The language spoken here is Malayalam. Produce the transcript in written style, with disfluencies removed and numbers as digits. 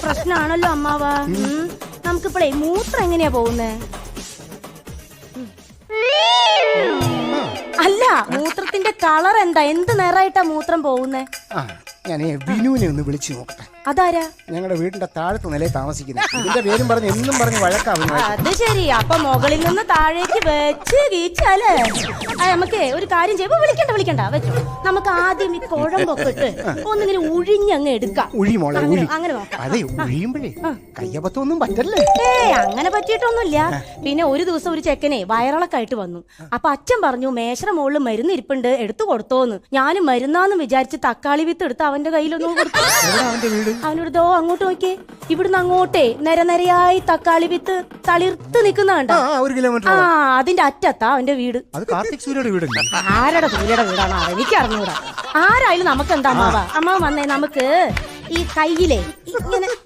പ്രശ്നാണല്ലോ അമ്മാവ. നമുക്കിപ്പോഴേ മൂത്രം എങ്ങനെയാ പോകുന്നേ? അല്ല, മൂത്രത്തിന്റെ കളർ എന്താ? എന്ത് നിറായിട്ടാ മൂത്രം പോകുന്നേ? ഞാൻ ബിനുവിനെ ഒന്ന് വിളിച്ചു നോക്കട്ടെ. അതാരാ? ഞങ്ങളുടെ വീടിന്റെ താഴത്തെ നിലയിൽ താമസിക്കുന്നത്. ഇതിന്റെ പേരും പറഞ്ഞ് എന്നും പറഞ്ഞ് വഴക്കാവുന്നു. അത് ശരി. അപ്പൊ മുകളിൽ നിന്ന് താഴേക്ക് വെച്ച് വീച്ചാലേ. നമുക്ക് ഒരു കാര്യം ചെയ്യുമ്പോ വിളിക്കണ്ട വെച്ചു. നമുക്ക് ആദ്യം ഈ കുഴമ്പൊക്കെ ഇട്ട് ഒന്നിങ്ങനെ ഉഴിഞ്ഞങ്ങ് എടുക്കാം. ഉഴിമോളെ അങ്ങനെ നോക്കാം. അതെ, ഉഴിയുമ്പോഴേ കയ്യബത്തൊന്നും പറ്റല്ലേ? അങ്ങനെ പറ്റിയിട്ടൊന്നുമില്ല. പിന്നെ ഒരു ദിവസം ഒരു ചെക്കനെ വയറിളക്കായിട്ട് വന്നു. അപ്പൊ അച്ഛൻ പറഞ്ഞു മേശയുടെ മുകളിൽ മരുന്ന് ഇരിപ്പുണ്ട്, എടുത്തു കൊടുത്തോന്ന്. ഞാനും മരുന്നാന്ന് വിചാരിച്ച് തക്കാളി വിത്ത് എടുത്ത് അവന്റെ കയ്യിലൊന്നും കൊടുത്തു. അവനോട് ദോ അങ്ങോട്ട് നോക്കിയേ, ഇവിടുന്ന് അങ്ങോട്ടേ നിരനിരയായി തക്കാളി വിത്ത് തളിർത്ത് നിൽക്കുന്നുണ്ട്. 1 കിലോമീറ്റർ. അതിന്റെ അറ്റത്താ അവന്റെ വീട്. അത് കാർത്തിക് സൂര്യയുടെ വീടല്ലേ? ആരുടെ സൂര്യയുടെ വീടാണോ എനിക്ക് അറിഞ്ഞൂടാ. ആരായാലും നമുക്ക് എന്താ അമ്മാവ വന്നേ, നമുക്ക് ഈ കയ്യിലെ ഇങ്ങനെ